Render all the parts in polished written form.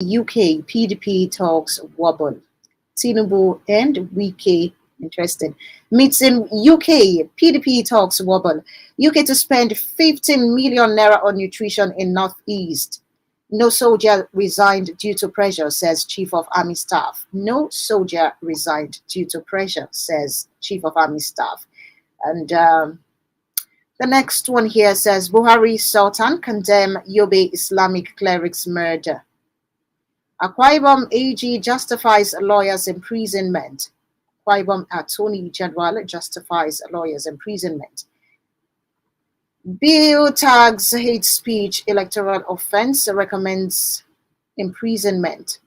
UK PDP talks wobble. Tinubu and Wike interested. Meets in UK PDP talks wobble. UK to spend 15 million naira on nutrition in Northeast. No soldier resigned due to pressure, says Chief of Army Staff. No soldier resigned due to pressure, says Chief of Army Staff. And the next one here says Buhari Sultan condemn Yobe Islamic cleric's murder. Akwa Ibom AG justifies lawyer's imprisonment. Akwa Ibom Attorney General justifies lawyer's imprisonment. Bill tags hate speech electoral offense, recommends imprisonment.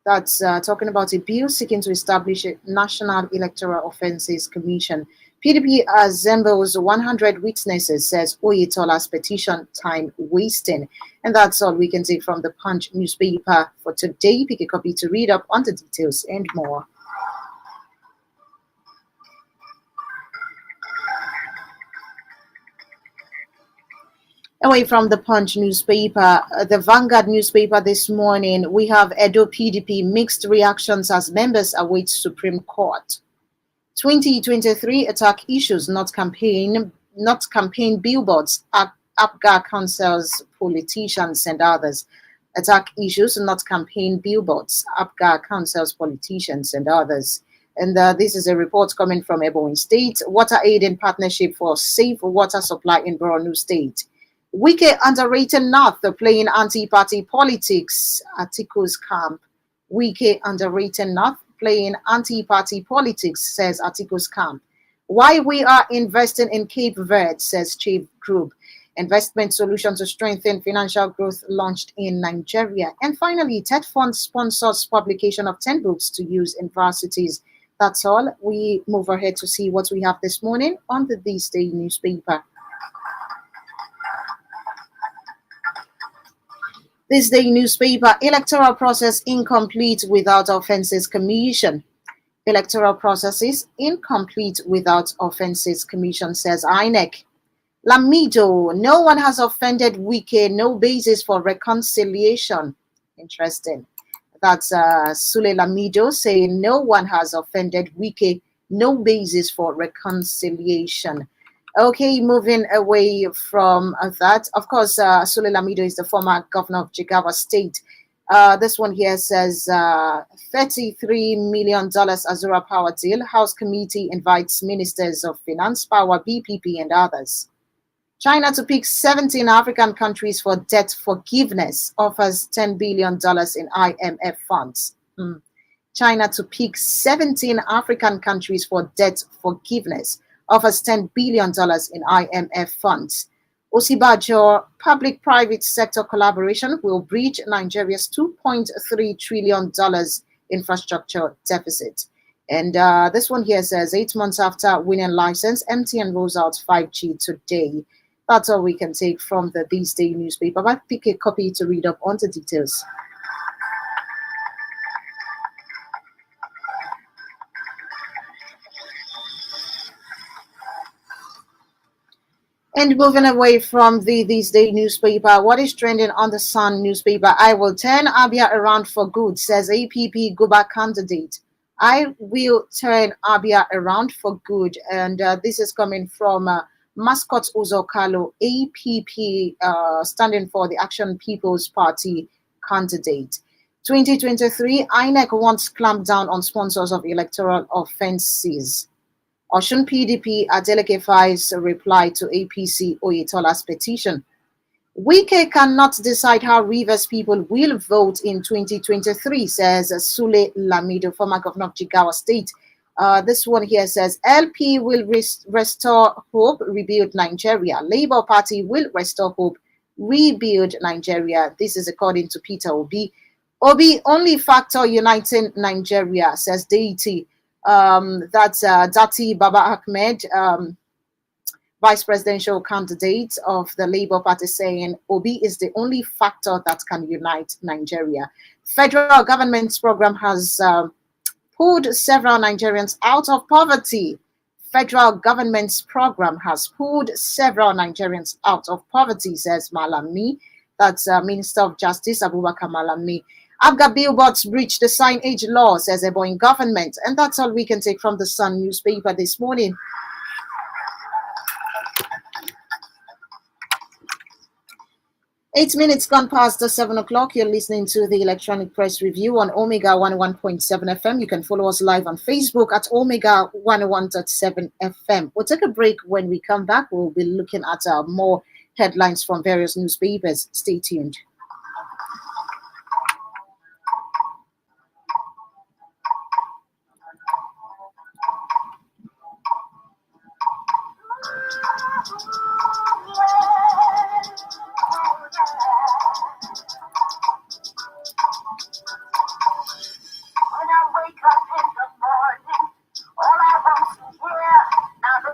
That's talking about a bill seeking to establish a National Electoral Offences Commission. PDP assembles 100 witnesses, says Oyetola's petition, time wasting. And that's all we can take from the Punch newspaper for today. Pick a copy to read up on the details and more. Away from the Punch newspaper, the Vanguard newspaper this morning, we have Edo PDP mixed reactions as members await Supreme Court. 2023 attack issues, not campaign billboards, APGA councils, politicians and others. Attack issues, not campaign billboards, APGA councils, politicians and others. And this is a report coming from Ebonyi State. Water aid in partnership for safe water supply in Borno State. Wike underrated North playing anti-party politics, Atiku's camp. Wike underrated North playing anti-party politics, says Atiku's camp. Why we are investing in Cape Verde, says Chief Group. Investment solution to strengthen financial growth launched in Nigeria. And finally, TED Fund sponsors publication of 10 books to use in varsities. That's all. We move ahead to see what we have this morning on the This Day newspaper. This Day newspaper, electoral process incomplete without offences commission. Electoral processes incomplete without offences commission, says INEC. Lamido, no one has offended Wike, no basis for reconciliation. Interesting. That's Sule Lamido saying no one has offended Wike, no basis for reconciliation. Okay, moving away from that, of course, Sule Lamido is the former governor of Jigawa State. This one here says $33 million Azura Power deal. House committee invites ministers of finance, power, BPP, and others. China to pick 17 African countries for debt forgiveness, offers $10 billion in IMF funds. China to pick 17 African countries for debt forgiveness, offers $10 billion in IMF funds. Osibajo, public-private sector collaboration will breach Nigeria's $2.3 trillion infrastructure deficit. And this one here says 8 months after winning license, MTN rolls out 5G today. That's all we can take from the This Day newspaper. But pick a copy to read up on the details. And moving away from the This Day newspaper, what is trending on the Sun newspaper? I will turn Abia around for good, says APP Guba candidate. I will turn Abia around for good. And this is coming from Mascot Uzokalo, APP, standing for the Action People's Party candidate. 2023, INEC wants clamp down on sponsors of electoral offenses. Osun PDP Adeleke files reply to APC Oyetola's petition. Wike cannot decide how Rivers people will vote in 2023, says Sule Lamido, former governor of Jigawa State. This one here says LP will restore hope, rebuild Nigeria. Labour Party will restore hope, rebuild Nigeria. This is according to Peter Obi. Obi only factor uniting Nigeria, says Deity. That's Dati Baba Ahmed, vice presidential candidate of the Labour Party, saying Obi is the only factor that can unite Nigeria. Federal government's program has pulled several Nigerians out of poverty. Federal government's program has pulled several Nigerians out of poverty, says Malami. That's Minister of Justice Abubakar Malami. Abga billboards breach the signage law, says Ebonyi government. And that's all we can take from the Sun newspaper this morning. 8 minutes gone past the 7 o'clock. You're listening to the Electronic Press Review on Omega 101.7 FM. You can follow us live on Facebook at Omega 101.7 FM. We'll take a break. When we come back, we'll be looking at more headlines from various newspapers. Stay tuned.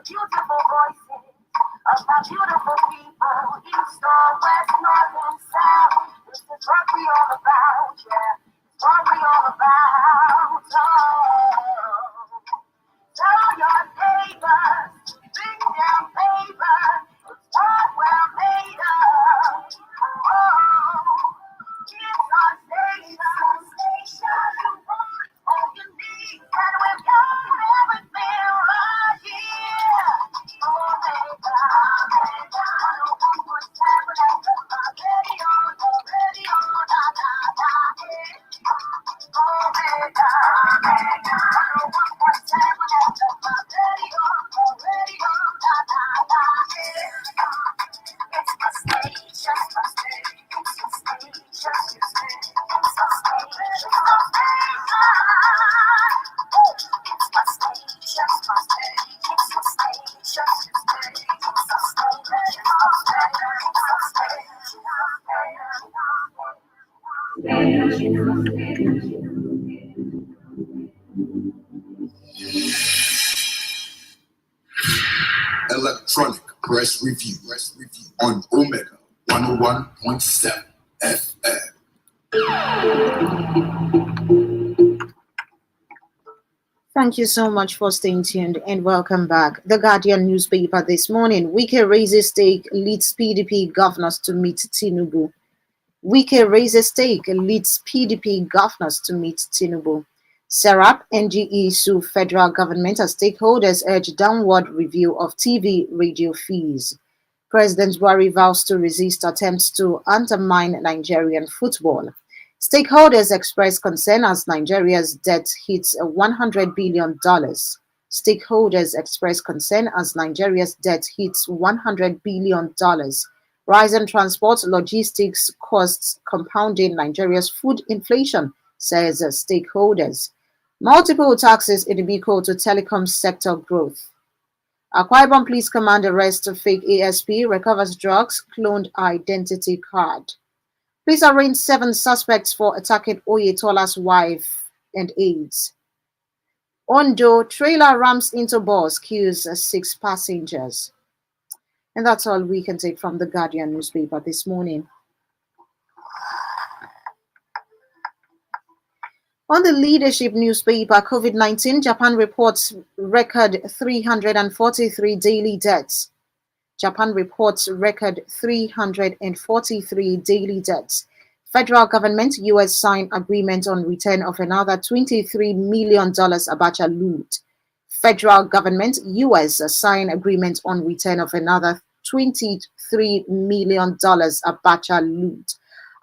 Beautiful voices of my beautiful people, east or west, north and south. This is what we all about, yeah. It's what we all about. Oh, tell your neighbors, bring down paper. It's what we're made of. Oh, it's our station. You want all you need, and we've got everything right here. Electronic Press Review on Omega 101.7 FM. Thank you so much for staying tuned and welcome back. The Guardian newspaper this morning. Wike raises stake, leads PDP governors to meet Tinubu. Wike raises stake, leads PDP governors to meet Tinubu. Serap, NGE sue federal government as stakeholders urge downward review of TV radio fees. President Buhari vows to resist attempts to undermine Nigerian football. Stakeholders express concern as Nigeria's debt hits $100 billion. Stakeholders express concern as Nigeria's debt hits $100 billion. Rising transport logistics costs compounding Nigeria's food inflation, says stakeholders. Multiple taxes in the equal to telecom sector growth. Akwa Ibom Police Command arrests fake ASP, recovers drugs, cloned identity card. Police arraigned 7 suspects for attacking Oyetola's wife and aides. Ondo, trailer rams into bus, kills 6 passengers. And that's all we can take from the Guardian newspaper this morning. On the Leadership newspaper, COVID-19, Japan reports record 343 daily deaths. Japan reports record 343 daily deaths. Federal government, US sign agreement on return of another $23 million Abacha loot. Federal government, US sign agreement on return of another $23 million Abacha loot.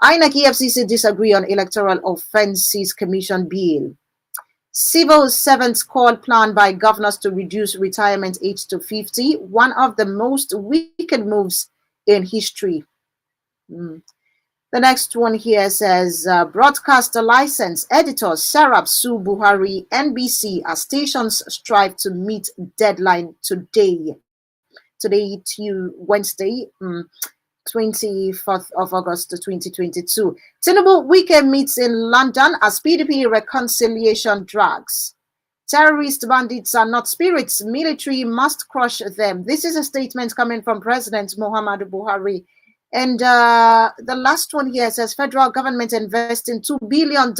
INEC EFCC disagree on Electoral Offences Commission bill. Civil servants call plan by governors to reduce retirement age to 50, one of the most wicked moves in history. The next one here says, broadcaster license editors Serap sue Buhari, NBC as stations strive to meet deadline today. Today to Wednesday, 24th of August 2022. Tinubu Wike meets in London as PDP reconciliation drags. Terrorist bandits are not spirits. Military must crush them. This is a statement coming from President Muhammadu Buhari. And the last one here says federal government investing $2 billion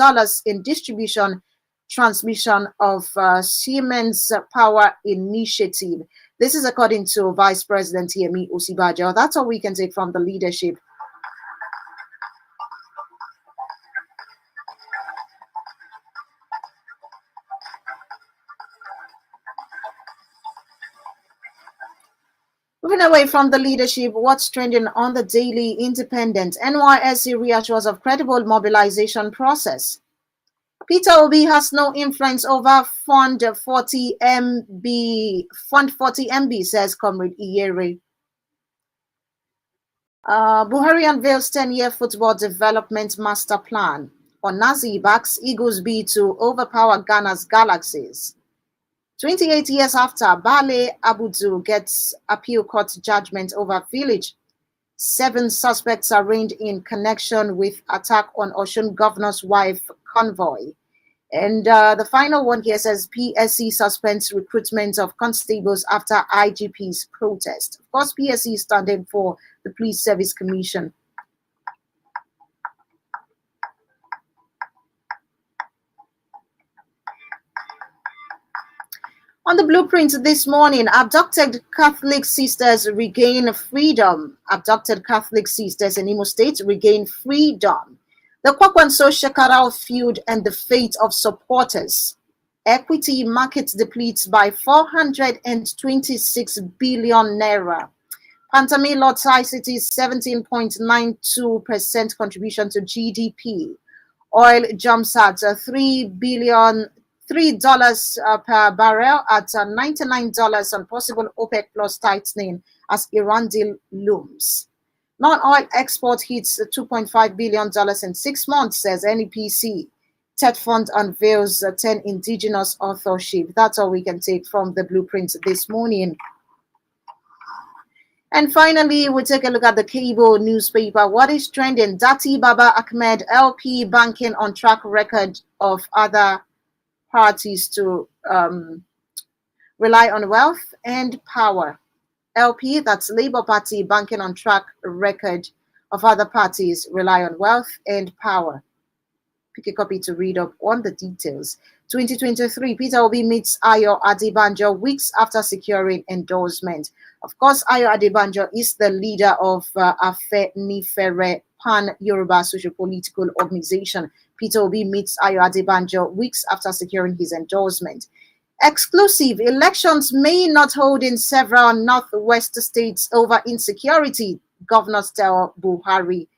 in distribution transmission of Siemens Power Initiative. This is according to Vice President Yemi Osibajo. That's all we can take from the Leadership. Moving away from the leadership, what's trending on the Daily Independent? NYSC reassures of credible mobilization process. Peter Obi has no influence over Fund 40 MB, says Comrade Iyere. Buhari unveils 10-year football development master plan. Onazi backs Eagles B to overpower Ghana's Galaxies. 28 years after, Bale Abudu gets appeal court judgment over village. 7 suspects arraigned in connection with attack on Osun governor's wife convoy. And the final one here says PSC suspends recruitment of constables after IGP's protest. Of course, PSC is standing for the Police Service Commission. On the blueprint this morning, abducted Catholic sisters regain freedom. Abducted Catholic sisters in Imo State regain freedom. The Kwakwanso Shekarau feud and the fate of supporters. Equity market depletes by 426 billion naira. Pantami Lord City's 17.92% contribution to GDP. Oil jumps at $3 per barrel at $99 on possible OPEC plus tightening as Iran deal looms. Non-oil export hits $2.5 billion in 6 months, says NEPC. TED Fund unveils 10 indigenous authorship. That's all we can take from the blueprint this morning. And finally, we take a look at the cable newspaper. What is trending? Dati Baba Ahmed, LP banking on track record of other parties to rely on wealth and power. LP, that's Labour Party, banking on track record of other parties rely on wealth and power. Pick a copy to read up on the details. 2023, Peter Obi meets Ayo Adebanjo weeks after securing endorsement. Of course, Ayo Adebanjo is the leader of Afenifere Pan-Yoruba Socio-Political Organization. Peter Obi meets Ayo Adebanjo weeks after securing his endorsement. Exclusive elections may not hold in several northwest states over insecurity, governors tell Buhari.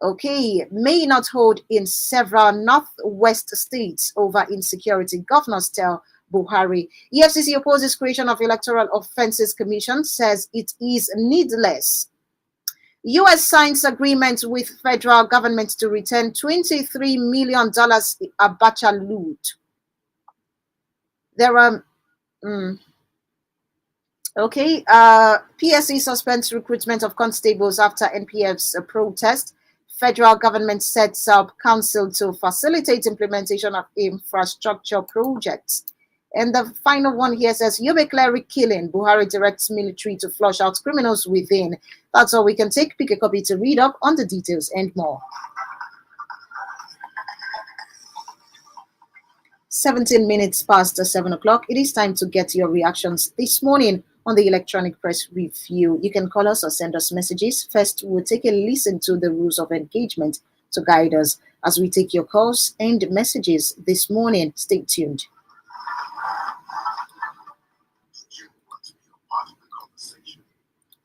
Okay, may not hold in several northwest states over insecurity, governors tell Buhari. EFCC opposes creation of Electoral Offences Commission, says it is needless. U.S. signs agreement with federal government to return $23 million Abacha loot. There are PSC suspends recruitment of constables after NPF's protest. Federal government sets up council to facilitate implementation of infrastructure projects. And the final one here says, Yobe cleric killing. Buhari directs military to flush out criminals within. That's all we can take. Pick a copy to read up on the details and more. 17 minutes past 7 o'clock. It is time to get your reactions this morning on the Electronic Press Review. You can call us or send us messages. First, we'll take a listen to the rules of engagement to guide us as we take your calls and messages this morning. Stay tuned. You want to be a part of the conversation.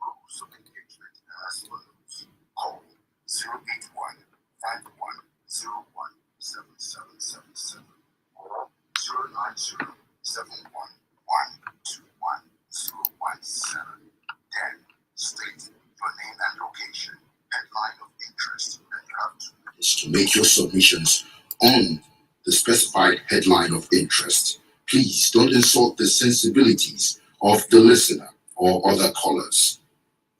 Rules of engagement as follows. Call 081 5101 7777 or 090 711 21017. Then state your name and location, headline of interest, and you have 2 minutes to make your submissions on the specified headline of interest. Please don't insult the sensibilities of the listener or other callers.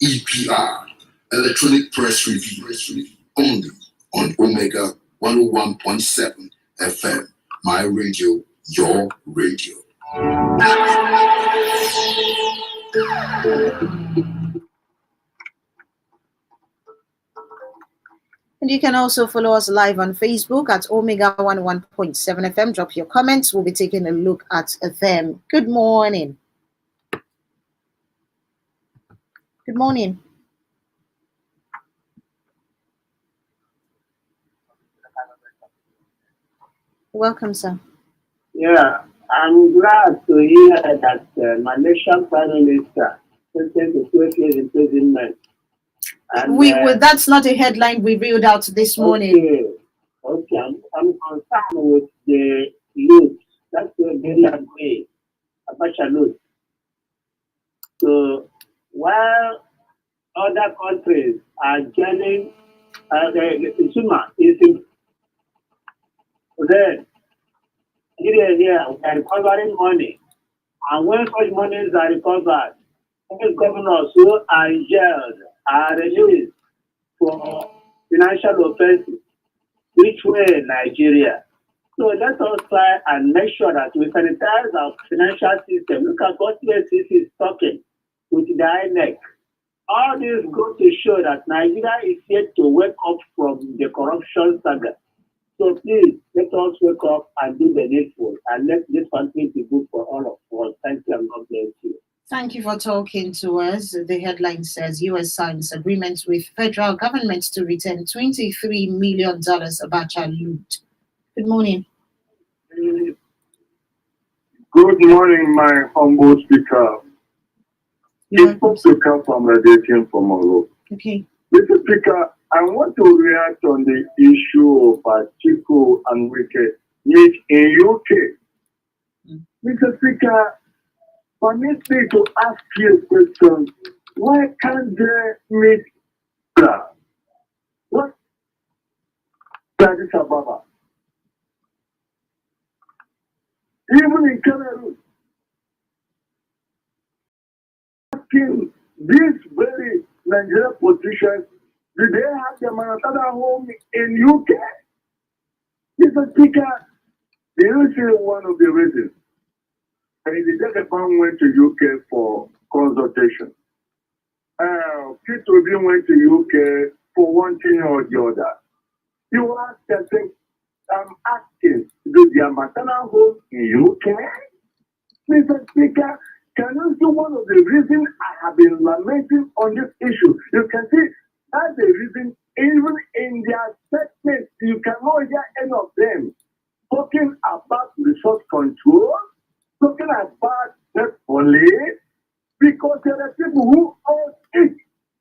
EPR, Electronic Press Review, only on Omega 101.7 FM. My radio, your radio. And you can also follow us live on Facebook at Omega 101.7 FM. Drop your comments. We'll be taking a look at them. Good morning. Good morning. Welcome, sir. Yeah, I'm glad to hear that Malaysian Prime Minister sentenced to 12 years imprisonment. And, that's not a headline we read out this morning. Okay, I'm concerned with the loot. That's the mainland way, Abacha loot. So while other countries are getting the Suma is in then here we are recovering money. And when such monies are recovered, those governors who are jailed are released for financial offenses, which way Nigeria. So let us try and make sure that we sanitize our financial system. Look at what EFCC is talking with the INEC. All this go to show that Nigeria is yet to wake up from the corruption saga. So please, let us wake up and do the needful and let this country be good for all of us. Thank you and God bless you. Thank you for talking to us. The headline says U.S. signs agreement with federal government to return $23 million Abacha loot. Good morning. Good morning, my humble speaker. It's to come from radiation from Olo. Okay. Mr. Speaker, I want to react on the issue of Atiku and Wike meet in UK. Mr. Speaker, permit me to ask you a question. Why can't they meet what? Addis Ababa. Even in Cameroon. Asking these very Nigerian politicians, do they have their Manhattan home in UK? Mr. Speaker, do you see one of the reasons? And the Japan went to UK for consultation. Peter Obi went to UK for one thing or the other. You ask yourself, I'm asking, do their maternal home in UK? Mr. Speaker, can you see one of the reasons I have been lamenting on this issue? You can see that's the reason, even in their statements, you cannot hear any of them talking about resource control, talking about the police, because there are people who own it,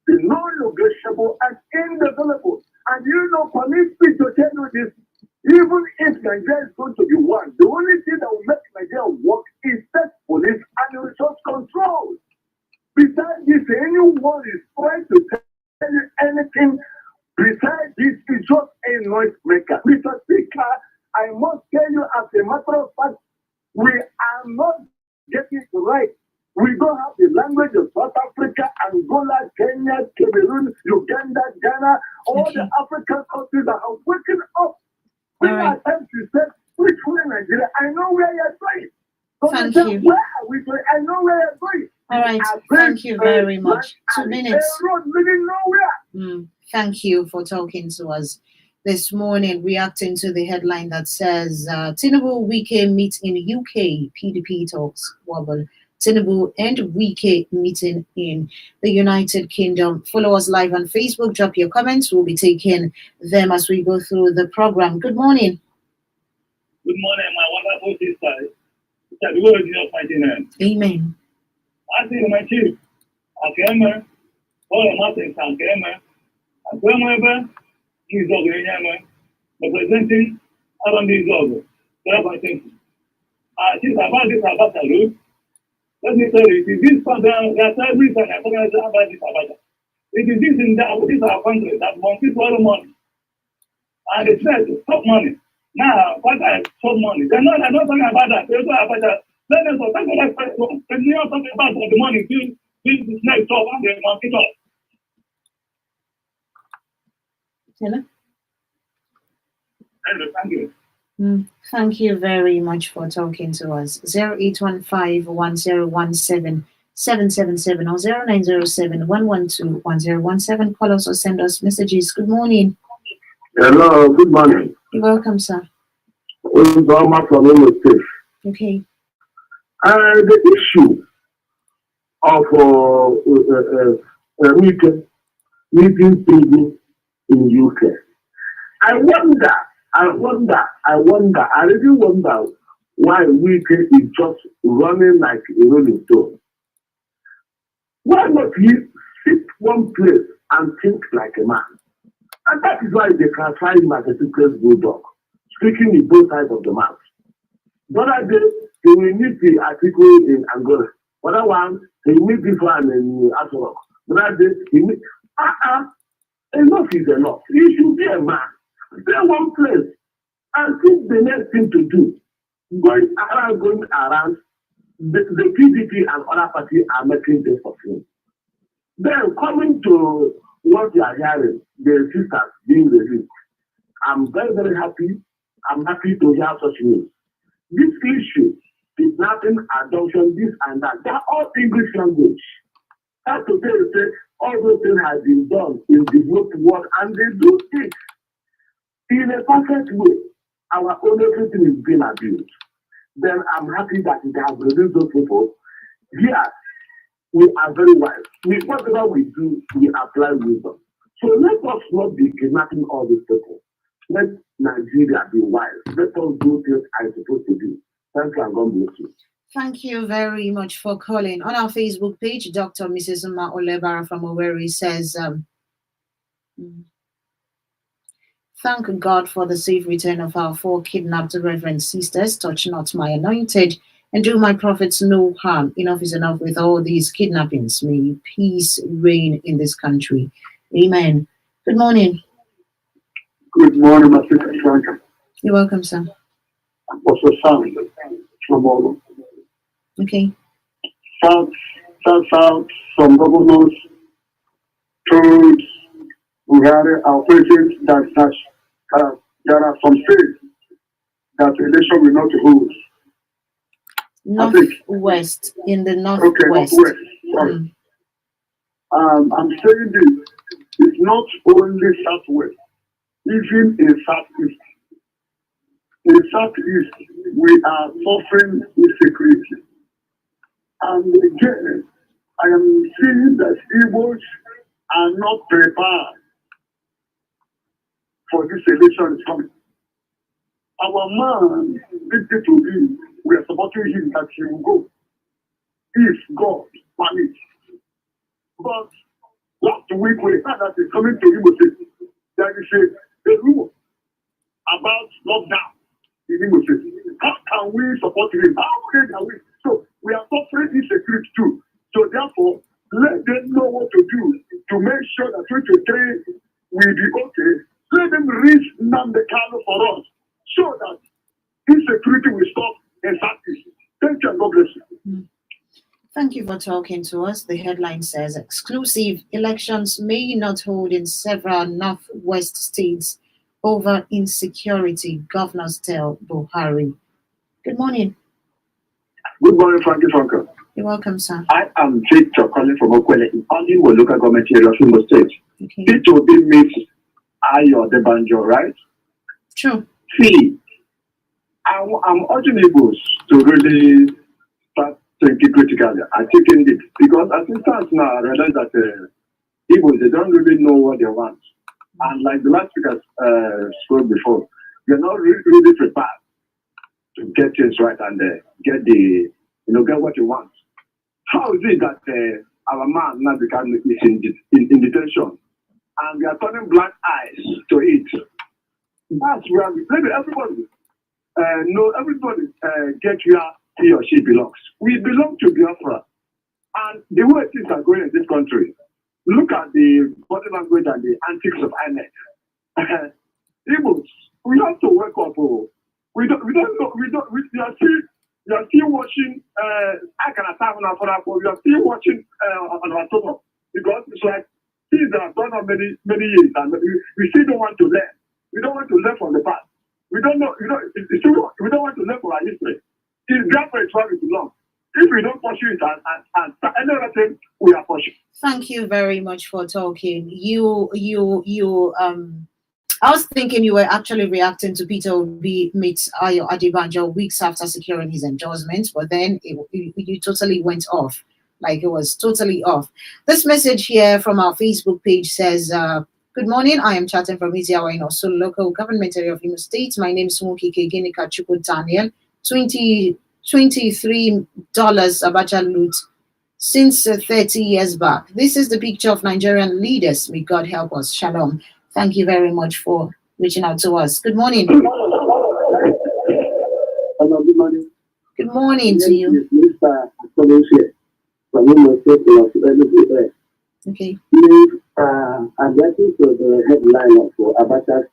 the non-negotiable and indevelopable. And you know, permit me to tell you this, even if Nigeria is going to be one, the only thing that will make Nigeria work is state police and resource control. Besides this, anyone is trying to tell you anything besides this is just a noise maker. Mr. Speaker, I must tell you as a matter of fact, we are not getting it right. We don't have the language of South Africa, Angola, Kenya, Cameroon, Uganda, Ghana, all the African countries that are waking up. We are trying to say, which way Nigeria? I know where you're going. So Thank you. Where are we going? I know where you're going. All right. Thank you very much. 2 minutes. Thank you for talking to us this morning, reacting to the headline that says Tinubu Wike meet in UK, PDP talks wobble. Tinubu and Wike meeting in the United Kingdom. Follow us live on Facebook. Drop your comments. We'll be taking them as we go through the program. Good morning. Good morning, my wonderful sister. Sister, you will be of mighty name. Amen. I see my chief. Akema, all the mountains, Akema, Akema, he's organizing, representing around these over. That's my thinking. She's about this Abacha route. Let me tell you, it is this program that every time I talk about this Abacha. It is this in that this our country that wants to swallow money. And they said stop money. Now, what I stop money? They're not talking about that. They're talking about that. Let them talk about that. They're not talking about the money. This next talk and they want it all. Hello? Thank you. Thank you very much for talking to us. 0815-1017-777 or 0907-112-1017. Call us or send us messages. Good morning. Hello, good morning. You're welcome, sir. Okay. The issue of meeting people in UK. I really wonder why Wike is just running like a rolling stone. Why not he sit one place and think like a man? And that is why they classify him as a secret bulldog, speaking in both sides of the mouth. The other day, he will meet the article in Angola. The other one, he will meet this one in Asorok. The other day, he meet. Enough is enough. You should be a man. Stay one place and think the next thing to do. Going around, the PDP and other parties are making this for him. Then coming to what you are hearing, the sisters being released, I'm very, very happy. I'm happy to hear such news. This issue, kidnapping, adoption, this and that, they're all English language. That's to say, all those things have been done in the developed world, and they do it in a perfect way. Our own everything is being abused. Then I'm happy that it has released those people. Here, we are very wise. Whatever we do, we apply wisdom. So let us not be kidnapping all these people. Let Nigeria be wise. Let us do things I'm supposed to do. Thank you and God bless you. Thank you very much for calling. On our Facebook page, Dr. Mrs. Uma Olebara from Owerri says, thank God for the safe return of our 4 kidnapped reverend sisters. Touch not my anointed and do my prophets no harm. Enough is enough with all these kidnappings. May peace reign in this country. Amen. Good morning. Good morning, my sister Franca. You're welcome, sir. Also, Sam from Olo. Okay. South, some governors told Buhari, our president, that there are some states that the election will not hold. Northwest, in the northwest. Okay, northwest. Sorry. I'm saying this. It's not only southwest, even in southeast. In southeast, we are suffering insecurity. And again, I am seeing that Igbos are not prepared for this election is coming. Our man needs to be, we are supporting him that he will go, if God permits. But last week we heard that he's coming to Imo State. There is a rumor about lockdown in Imo State. How can we support him? How can we? So we are suffering insecurity too. So therefore, let them know what to do to make sure that 2023 will be okay. Let them reach Nnamdi Kanu for us so that insecurity will stop in Southeast. Thank you and God bless you. Thank you for talking to us. The headline says exclusive elections may not hold in several northwest states over insecurity, governors tell Buhari. Good morning. Good morning, Frankie Franco. You're welcome, sir. I am Victor calling from Okwele in Onimo local government area of Imo State. Okay. P2B meets Ayo Adebanjo, right? True. See, I'm urging Igbos to really start thinking critically and taking it because as it stands now, I realize that Igbos, they don't really know what they want. And like the last speaker spoke before, they're not really prepared to get things right and get what you want. How is it that our man now is in detention and we are turning blind eyes to it? That's where maybe everybody get where he or she belongs. We belong to Biafra, and the way things are going in this country. Look at the body language and the antics of INEC. Igbos, we have to wake up. We are still watching. I can attack on our we are still watching on our stomach because it's like things that have gone on many years, and we still don't want to learn. We don't want to learn from the past. We don't know. We don't want to learn from our history. It's therefore it's where we belong. If we don't pursue it and another thing, we are pursuing. Thank you very much for talking. I was thinking you were actually reacting to Peter Obi meets Ayo Adebanjo weeks after securing his endorsement, but then you totally went off. Like it was totally off. This message here from our Facebook page says, good morning. I am chatting from Iziawa in Osu, local government area of Imo State. My name is Smoky Keginika Chukwu Daniel. $23 Abacha loot since 30 years back. This is the picture of Nigerian leaders. May God help us. Shalom. Thank you very much for reaching out to us. Good morning. Hello, good morning. Good morning to you. Mr. Okay. I'm getting to the headline of Abacha's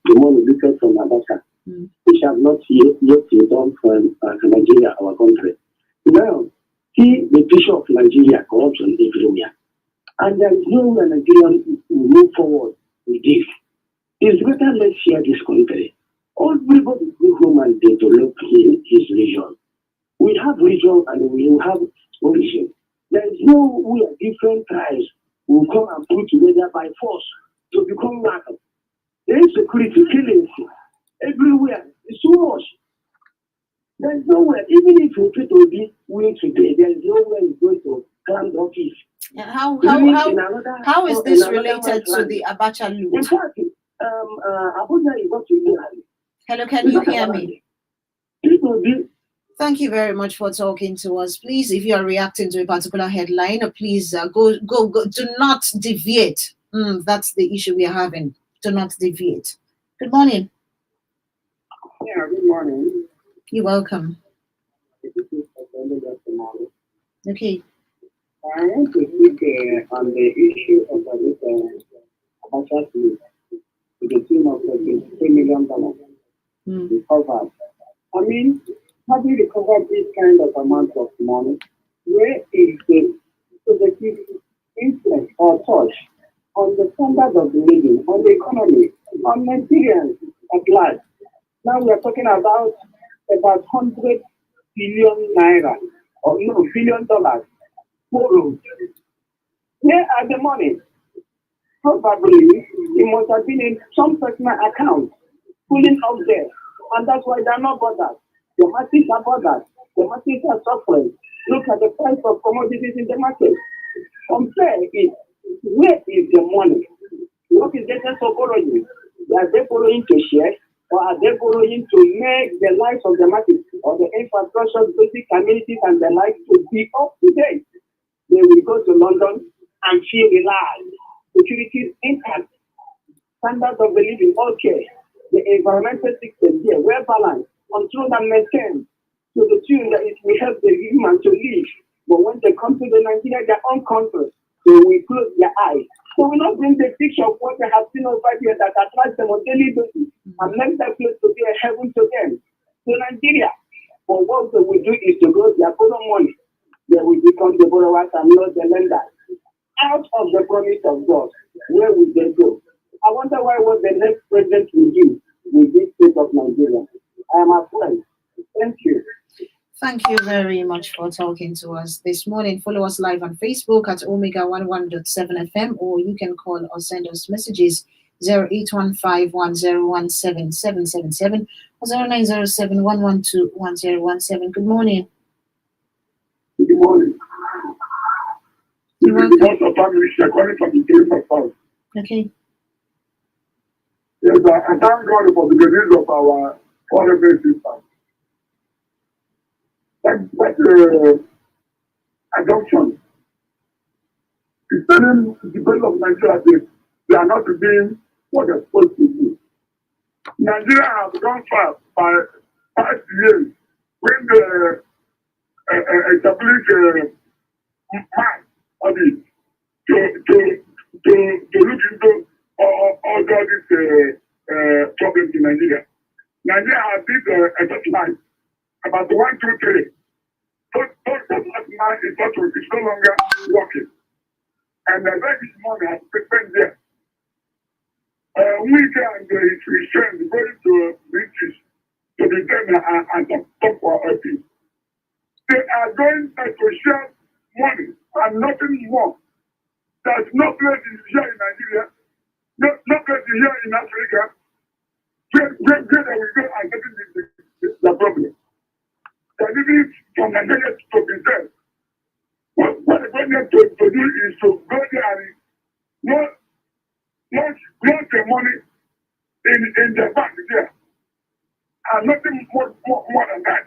the money because from Abacha, which have not yet done from Nigeria, our country. Now, see the picture of Nigeria, corruption everywhere. And there is no way Nigeria will move forward with this. It's better let's share this country. Everybody go home and develop his region. We have region and we have origin. There is no way different tribes will come and put together by force to become one. The insecurity, killings everywhere is too much. There is nowhere, even if you try to be willing today, there is nowhere you're going to climb the office. How is this related to the Abacha loot? In fact, Abuja is what you do. Hello, can you hear me? Thank you very much for talking to us. Please, if you are reacting to a particular headline, please go. Do not deviate. That's the issue we are having. Do not deviate. Good morning. Yeah, good morning. You're welcome. Okay. I want to speak on the issue of the Abacha to the tune of $3 million recovered. I mean, how do you recover this kind of amount of money? Where is the positive influence or touch on the standard of living, on the economy, on Nigerians at large? Now we are talking about 100 billion naira, or $billion borrowed. Where are the money? Probably it must have been in some personal account, pulling out there, and that's why they're not bothered. The masses are bothered. The masses are suffering. Look at the price of commodities in the market. Compare it. Where is the money? What is the sense of borrowing? Are they borrowing to share? Or are they borrowing to make the lives of the masses or the infrastructure, basic communities and the like to be up to date? They will go to London and feel relaxed. Security is intact. Standards of the living, okay. The environmental system here, well balanced, controlled and maintained to the tune that it will help the human to live. But when they come to the Nigeria, their own country, they will close their eyes. So we not bring the picture of what they have seen over here that attracts them on daily basis and make that place to be a heaven to them, to Nigeria. But what they will do is to go their borrow money. They will become the borrowers and not the lenders. Out of the promise of God, where will they go? I wonder what the next president will do with this state of Nigeria. I am afraid. Thank you. Thank you very much for talking to us this morning. Follow us live on Facebook at Omega11.7 FM, or you can call or send us messages 0815101777 or 0907112117. Good morning. Good morning. You're welcome. Okay. Yes, I thank God for the release of our foreign system. That adoption is telling the people of Nigeria that they are not doing what they're supposed to do. Nigeria has gone far by 5 years when they established man on it to look into all these problems in Nigeria. Nigeria has this assessment about the 1, 2, 3. Those man is no longer working. And the very money has been spent there. Wike and his friends going to British to be them and talk for IP. They are going to share money and nothing more. There's no place here in Nigeria, no place here in Africa. Where we go and getting the problem. They're living from Nigeria to preserve. What the government to do is to go there and not the money in the bank there. And nothing more than that.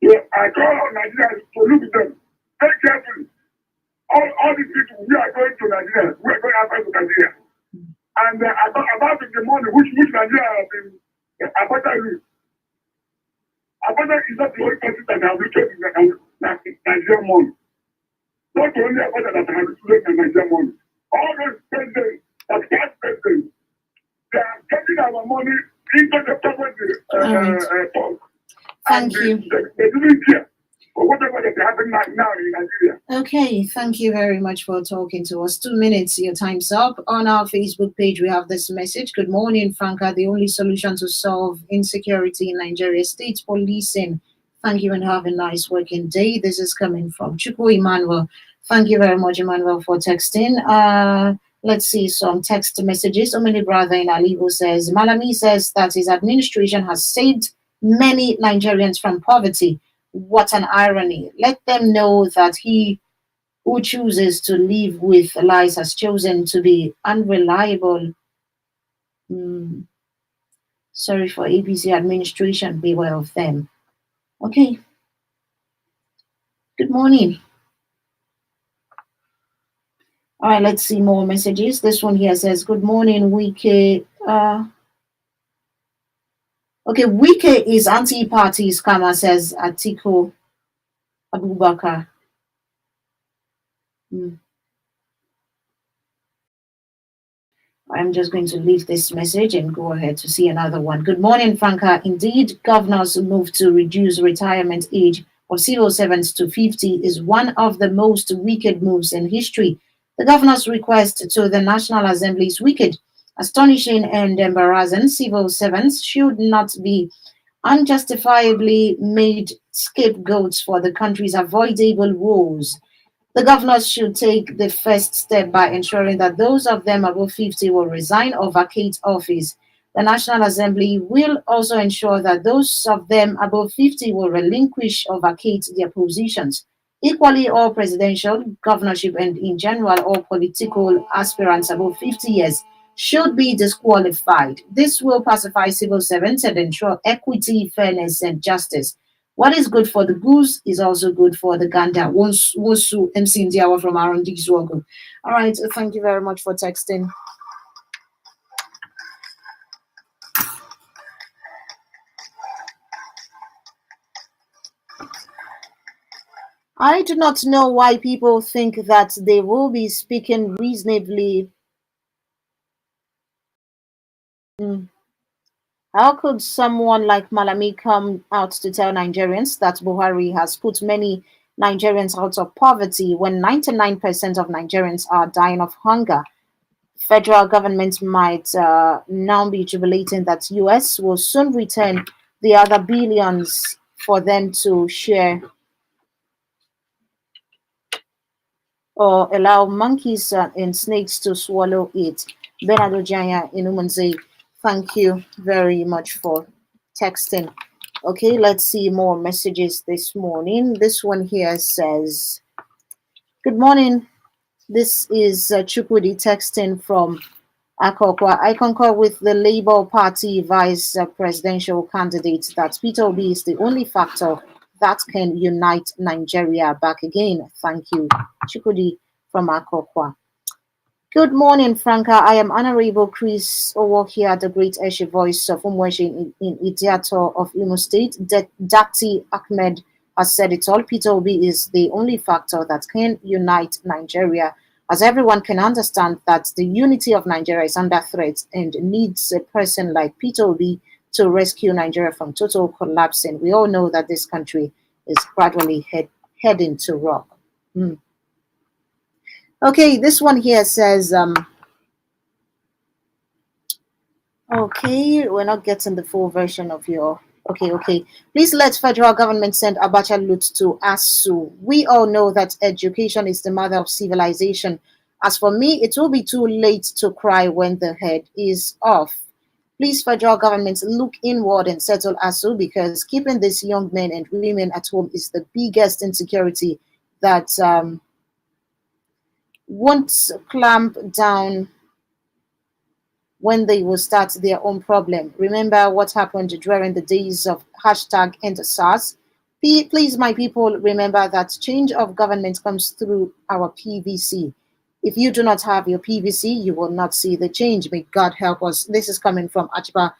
To So I call on Nigerians to look at them very carefully. All these people, we are going to Nigeria, we are going outside to Nigeria. And about the money which Nigeria has been Abacha use. Abacha is not the only person that has received Nigerian money. Not only Abacha that has received Nigerian money. All those presidents, that past presidents, they are taking our money into the property fund. Thank you. They didn't care for whatever that happening now in Nigeria. Okay, thank you very much for talking to us. 2 minutes, your time's up. On our Facebook page, we have this message. Good morning, Franca. The only solution to solve insecurity in Nigeria is state policing. Thank you and have a nice working day. This is coming from Chukwu Emmanuel. Thank you very much, Emmanuel, for texting. Let's see some text messages. Omini brother in Alibo says, Malami says that his administration has saved many Nigerians from poverty. What an irony. Let them know that he who chooses to live with lies has chosen to be unreliable. Sorry for APC administration. Beware of them. Okay. Good morning. All right, let's see more messages. This one here says, good morning, Wike. Okay, Wike is anti-party scammer, says Atiko Abubakar. I'm just going to leave this message and go ahead to see another one. Good morning, Franca. Indeed, governor's move to reduce retirement age of civil servants to 50 is one of the most wicked moves in history. The governor's request to the National Assembly is wicked, astonishing, and embarrassing. Civil servants should not be unjustifiably made scapegoats for the country's avoidable woes. The governors should take the first step by ensuring that those of them above 50 will resign or vacate office. The National Assembly will also ensure that those of them above 50 will relinquish or vacate their positions. Equally, all presidential, governorship, and in general, all political aspirants above 50 years should be disqualified. This will pacify civil servants and ensure equity, fairness, and justice. What is good for the goose is also good for the gander. Wosu MC Ndiawa from R&D Zwogo. All right, thank you very much for texting. I do not know why people think that they will be speaking reasonably. How could someone like Malami come out to tell Nigerians that Buhari has put many Nigerians out of poverty when 99% of Nigerians are dying of hunger? Federal government might now be jubilating that US will soon return the other billions for them to share or allow monkeys and snakes to swallow it. Bernardo Jaya Inumanze, thank you very much for texting. Okay, let's see more messages this morning. This one here says, good morning. This is Chukwudi texting from Akokwa. I concur with the Labour Party vice presidential candidate that Peter Obi is the only factor that can unite Nigeria back again. Thank you, Chukwudi from Akokwa. Good morning, Franca. I am Honorable Chris Owokia, the Great Eshe Voice of Umweshi in Idiato of Imo State. Dati Ahmed has said it all. Peter Obi is the only factor that can unite Nigeria, as everyone can understand that the unity of Nigeria is under threat and needs a person like Peter Obi to rescue Nigeria from total collapse. And we all know that this country is gradually heading to rock. Okay, this one here says, okay, we're not getting the full version of your, okay. Please let federal government send Abacha loot to ASU. We all know that education is the mother of civilization. As for me, it will be too late to cry when the head is off. Please, federal government, look inward and settle ASU, because keeping these young men and women at home is the biggest insecurity that won't clamp down when they will start their own problem. Remember what happened during the days of #EndSARS? Please, my people, remember that change of government comes through our PVC. If you do not have your PVC, you will not see the change. May God help us. This is coming from Achiba,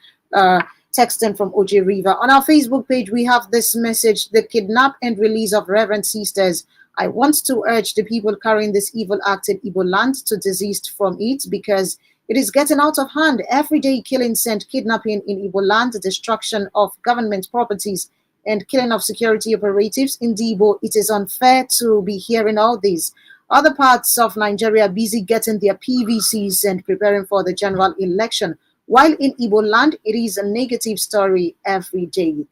texting from OJ River. On our Facebook page, we have this message: the kidnap and release of Reverend Sisters. I want to urge the people carrying this evil act in Igbo land to desist from it, because it is getting out of hand. Everyday killings and kidnapping in Igbo land, destruction of government properties, and killing of security operatives in Igbo. It is unfair to be hearing all this. Other parts of Nigeria are busy getting their PVCs and preparing for the general election, while in Igbo land, it is a negative story every day.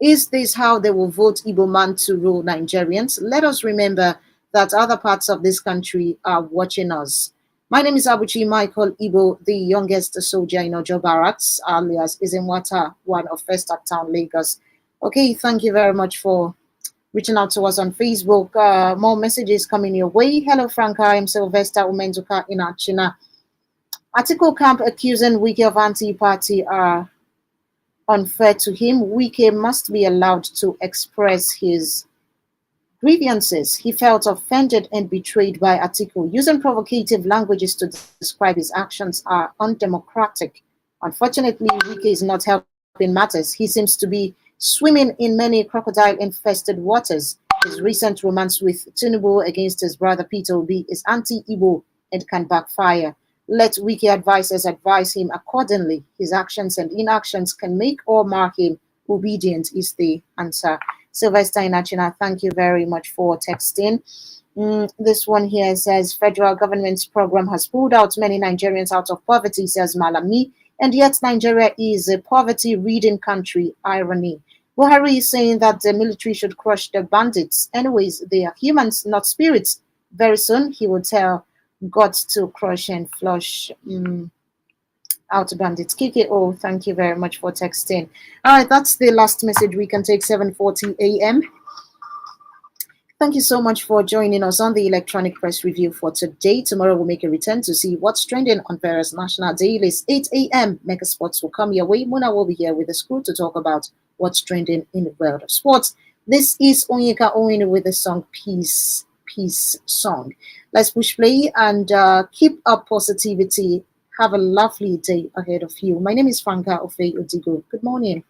Is this how they will vote Igbo man to rule Nigerians? Let us remember that other parts of this country are watching us. My name is Abuchi Michael Igbo, the youngest soldier in Ojo Barracks, alias Izimwata, one of First Town, Lagos. Okay, thank you very much for reaching out to us on Facebook. More messages coming your way. Hello, Franca. I'm Sylvester Umenzuka in Achina. Article camp accusing Wike of anti-party are unfair to him. Wike must be allowed to express his grievances. He felt offended and betrayed by Atiku. Using provocative languages to describe his actions are undemocratic. Unfortunately, Wike is not helping matters. He seems to be swimming in many crocodile-infested waters. His recent romance with Tinubu against his brother Peter Obi is anti-Igbo and can backfire. Let Wike advisors advise him accordingly. His actions and inactions can make or mar him. Obedient is the answer. Sylvester Inachina, thank you very much for texting. This one here says, federal government's program has pulled out many Nigerians out of poverty, says Malami, and yet Nigeria is a poverty-ridden country. Irony. Buhari is saying that the military should crush the bandits. Anyways, they are humans, not spirits. Very soon, he will tell God to crush and flush out bandits. KKO, thank you very much for texting. All right, that's the last message we can take, 7:40 a.m. Thank you so much for joining us on the Electronic Press Review for today. Tomorrow we'll make a return to see what's trending on various national dailies. 8 a.m. Mega Sports will come your way. Muna will be here with the crew to talk about what's trending in the world of sports. This is Onyeka Owini with the song Peace Song. Let's push play and keep up positivity. Have a lovely day ahead of you. My name is Franca Ofe Odigo. Good morning.